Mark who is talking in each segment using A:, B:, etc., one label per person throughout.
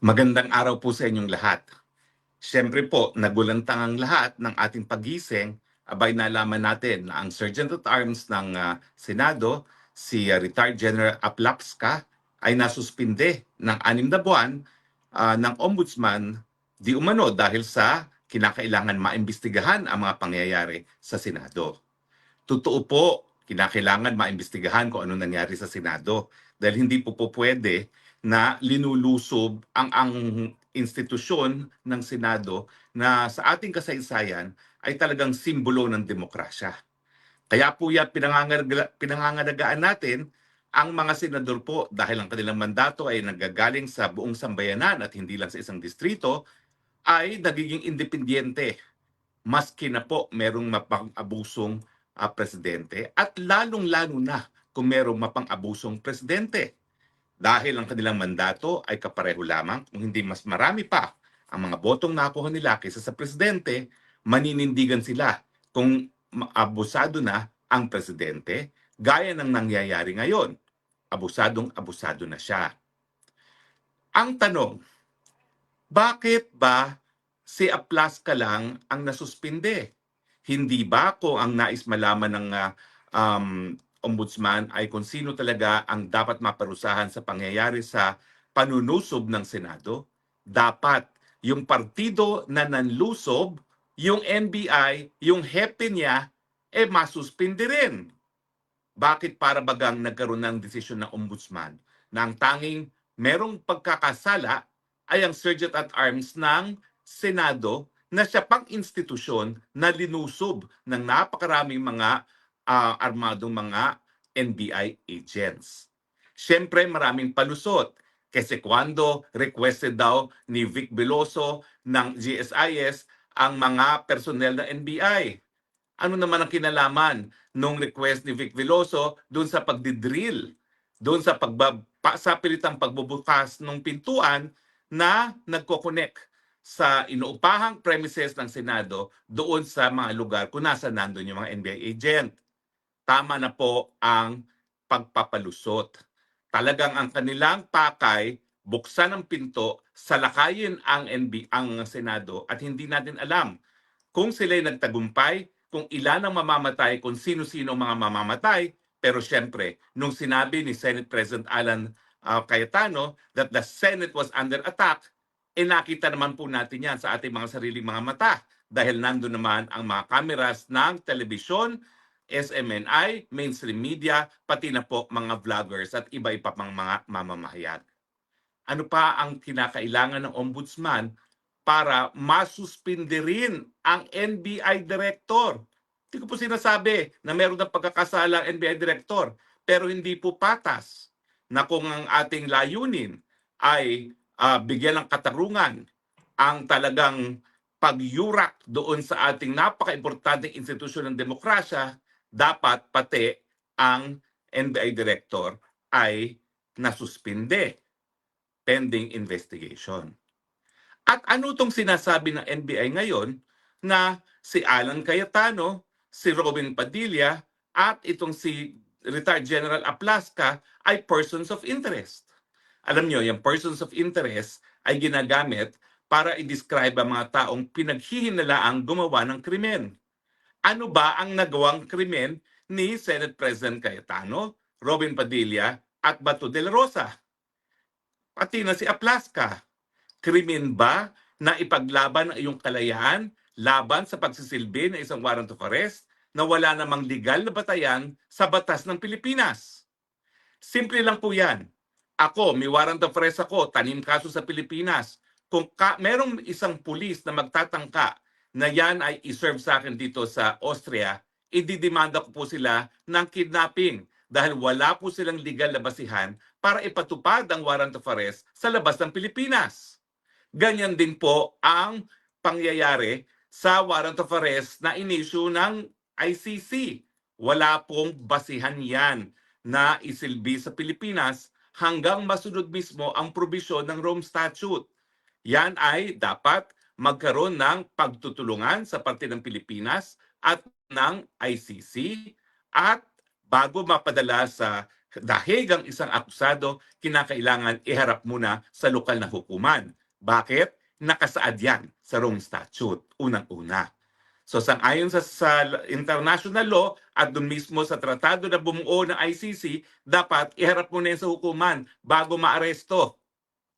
A: Magandang araw po sa inyong lahat. Siyempre po, nagulantang ang lahat ng ating pagising, abay nalaman natin na ang Sergeant at Arms ng Senado, si Retired General Aplapska, ay nasuspinde ng 6 na buwan ng Ombudsman di umano dahil sa kinakailangan maimbestigahan ang mga pangyayari sa Senado. Totoo po, kinakailangan maimbestigahan kung ano nangyari sa Senado dahil hindi po pwede na linulusob ang institusyon ng Senado na sa ating kasaysayan ay talagang simbolo ng demokrasya. Kaya po yan pinangangalagaan natin ang mga senador po dahil ang kanilang mandato ay nanggagaling sa buong sambayanan at hindi lang sa isang distrito ay nagiging independyente maski na po merong mapang-abusong presidente at lalong-lalo na kung merong mapang-abusong presidente. Dahil ang kanilang mandato ay kapareho lamang, kung hindi mas marami pa, ang mga botong nakuha nila kaysa sa presidente, maninindigan sila kung abusado na ang presidente, gaya ng nangyayari ngayon. Abusadong-abusado na siya. Ang tanong, bakit ba si Aplaska lang ang nasuspinde? Hindi ba kung ang nais malaman ng ombudsman ay kung sino talaga ang dapat maparusahan sa pangyayari sa panunusob ng Senado? Dapat yung partido na nanlusob, yung NBI, yung hepe niya, masuspindi rin. Bakit para bagang nagkaroon ng desisyon ng ombudsman na ang tanging merong pagkakasala ay ang Sergeant at Arms ng Senado na siya pang institusyon na linusob ng napakaraming mga armadong mga NBI agents. Siyempre maraming palusot kasi kwando requested daw ni Vic Veloso ng GSIS ang mga personnel ng NBI. Ano naman ang kinalaman nung request ni Vic Veloso doon sa pagdidrill, doon sa sa pilitang pagbubukas ng pintuan na nagko-connect sa inuupahang premises ng Senado doon sa mga lugar kung nasa nandun yung mga NBI agent. Tama na po ang pagpapalusot. Talagang ang kanilang pakay, buksan ang pinto, salakayin ang Senado at hindi natin alam kung sila'y nagtagumpay, kung ilan ang mamamatay, kung sino-sino mga mamamatay. Pero siyempre, nung sinabi ni Senate President Alan Cayetano that the Senate was under attack, nakita naman po natin yan sa ating mga sariling mga mata dahil nandun naman ang mga kameras ng telebisyon, SMNI, mainstream media, pati na po mga vloggers at iba-iba pang mga mamamayan. Ano pa ang kinakailangan ng ombudsman para masuspindi rin ang NBI director? Hindi ko po sinasabi na meron ng pagkakasala ang NBI director, pero hindi po patas na kung ang ating layunin ay bigyan ng katarungan ang talagang pagyurak doon sa ating napaka-importanteng institusyon ng demokrasya, dapat pati ang NBI director ay nasuspinde pending investigation. At ano itong sinasabi ng NBI ngayon na si Alan Cayetano, si Robin Padilla, at itong si Retired General Aplaska ay persons of interest. Alam nyo, yung persons of interest ay ginagamit para i-describe ang mga taong pinaghihinalaang gumawa ng krimen. Ano ba ang nagawang krimen ni Senate President Cayetano, Robin Padilla, at Bato de la Rosa? Pati na si Aplaska. Krimen ba na ipaglaban ang iyong kalayaan laban sa pagsisilbi ng isang warrant of arrest na wala namang legal na batayan sa batas ng Pilipinas? Simple lang po yan. Ako, may warrant of arrest ako, tanim kaso sa Pilipinas. Kung merong isang pulis na magtatangka na yan ay iserve sa akin dito sa Austria, ididemanda ko po sila ng kidnapping dahil wala po silang legal na basihan para ipatupad ang warrant of arrest sa labas ng Pilipinas. Ganyan din po ang pangyayari sa warrant of arrest na inisyu ng ICC. Wala pong basihan yan na isilbi sa Pilipinas hanggang masunod mismo ang probisyon ng Rome Statute. Yan ay dapat magkaroon ng pagtutulungan sa parte ng Pilipinas at ng ICC at bago mapadala sa dahil ang isang akusado, kinakailangan iharap muna sa lokal na hukuman. Bakit? Nakasaad yan sa Rome Statute, unang-una. So sang-ayon sa international law at dun mismo sa tratado na bumuo ng ICC, dapat iharap muna yan sa hukuman bago maaresto,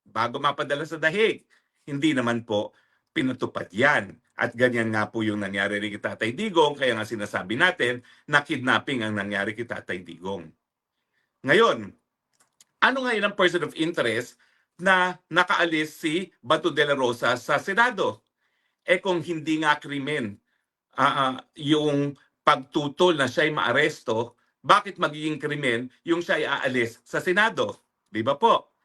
A: bago mapadala sa dahig. Hindi naman po pinatupad yan. At ganyan nga po yung nangyari rin kay Tatay Digong, kaya nga sinasabi natin na kidnapping ang nangyari kay Tatay Digong. Ngayon, ano ngayon ang person of interest na nakaalis si Bato de la Rosa sa Senado? Kung hindi nga krimen yung pagtutol na siya'y maaresto, bakit magiging krimen yung siya'y aalis sa Senado? Di ba po?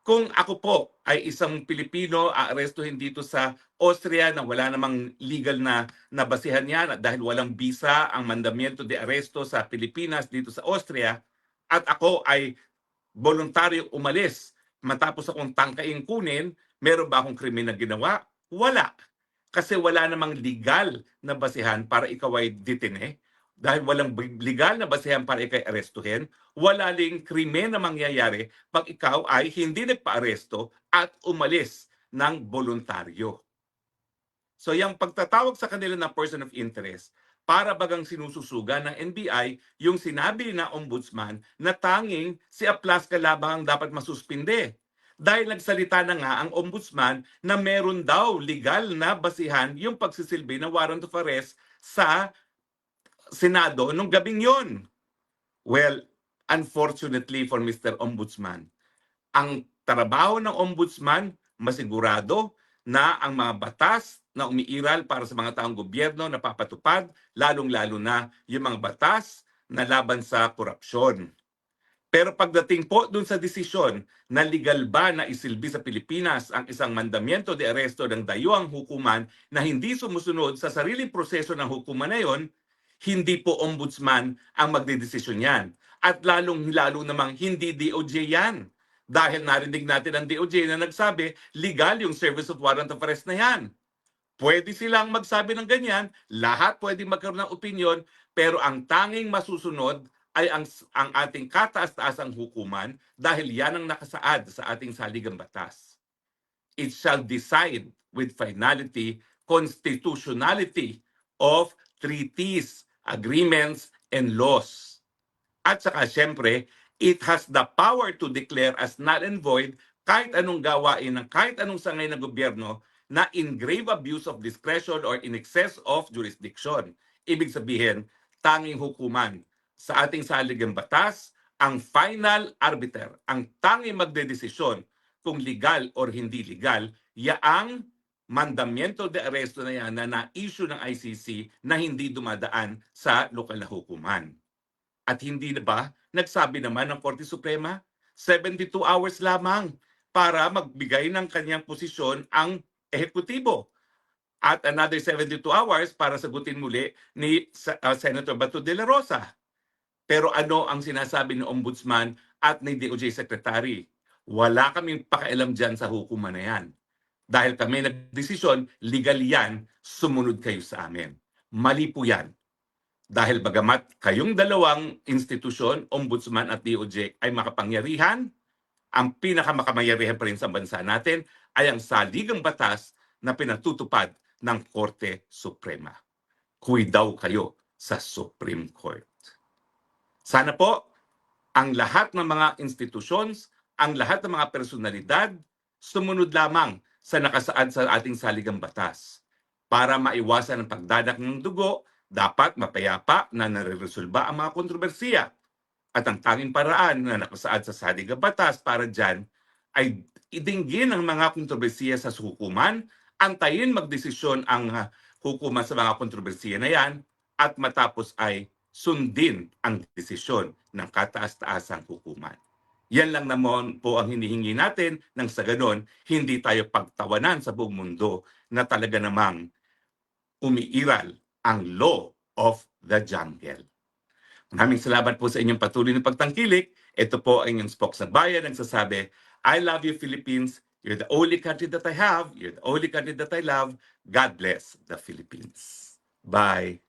A: Kung ako po ay isang Pilipino, aarestuhin dito sa Austria na wala namang legal na basihan yan at dahil walang visa ang mandamiento de aresto sa Pilipinas dito sa Austria, at ako ay voluntaryo umalis matapos akong tangkaing kunin, meron ba akong krimen na ginawa? Wala. Kasi wala namang legal na basihan para ikaw ay detine. Dahil walang legal na basihan para ikaw ay arestuhin, wala ding krimen na mangyayari pag ikaw ay hindi nagpa-aresto at umalis ng voluntaryo. So yung pagtatawag sa kanila na person of interest, para bagang sinususuga ng NBI yung sinabi na ombudsman na tanging si Aplasca lamang ang dapat masuspinde. Dahil nagsalita na nga ang ombudsman na meron daw legal na basihan yung pagsisilbi ng warrant of arrest sa Senado nung gabing yon. Well, unfortunately for Mr. Ombudsman, ang trabaho ng ombudsman masigurado na ang mga batas na umiiral para sa mga taong gobyerno napapatupad, lalong-lalo na yung mga batas na laban sa korupsyon. Pero pagdating po dun sa desisyon na legal ba na isilbi sa Pilipinas ang isang mandamiento de aresto ng dayuhang hukuman na hindi sumusunod sa sariling proseso ng hukuman na yon, hindi po ombudsman ang magdedesisyon yan. At lalong-lalo namang hindi DOJ yan. Dahil narinig natin ang DOJ na nagsabi, legal yung service of warrant of arrest na yan. Pwede silang magsabi ng ganyan, lahat pwede magkaroon ng opinion, pero ang tanging masusunod ay ang ating kataas-taasang hukuman dahil yan ang nakasaad sa ating saligang batas. It shall decide with finality, constitutionality of treaties, agreements, and laws. At saka siyempre, it has the power to declare as null and void kahit anong gawain ng kahit anong sangay ng gobyerno na in grave abuse of discretion or in excess of jurisdiction. Ibig sabihin, tanging hukuman sa ating saligang batas, ang final arbiter, ang tanging magdedesisyon kung legal or hindi legal, yaang mandamiento de aresto na yan na na-issue ng ICC na hindi dumadaan sa lokal na hukuman. At hindi na ba nagsabi naman ng Korte Suprema, 72 hours lamang para magbigay ng kanyang posisyon ang ehekutibo. At another 72 hours para sagutin muli ni Senator Bato de la Rosa. Pero ano ang sinasabi ng Ombudsman at ni DOJ Secretary? Wala kaming pakialam dyan sa hukuman na yan. Dahil kami nagdesisyon, legal yan, sumunod kayo sa amin. Mali po yan. Dahil bagamat kayong dalawang institusyon, Ombudsman at DOJ, ay makapangyarihan, ang pinakamakapangyarihan pa rin sa bansa natin ay ang saligang batas na pinatutupad ng Korte Suprema. Huwag kayo sa Supreme Court. Sana po, ang lahat ng mga institutions, ang lahat ng mga personalidad, sumunod lamang sa nakasaad sa ating saligang batas. Para maiwasan ang pagdadak ng dugo, dapat mapayapa na nare-resolba ang mga kontrobersiya. At ang tanging paraan na nakasaad sa saligang batas para dyan ay idinggin ang mga kontrobersiya sa hukuman, antayin magdesisyon ang hukuman sa mga kontrobersiya na yan, at matapos ay sundin ang desisyon ng kataas-taasang hukuman. Yan lang naman po ang hinihingi natin nang sa ganon, hindi tayo pagtawanan sa buong mundo na talaga namang umiiral ang law of the jungle. Maraming salamat po sa inyong patuloy na pagtangkilik. Ito po ang inyong spokesman nagsasabi, I love you Philippines. You're the only country that I have. You're the only country that I love. God bless the Philippines. Bye.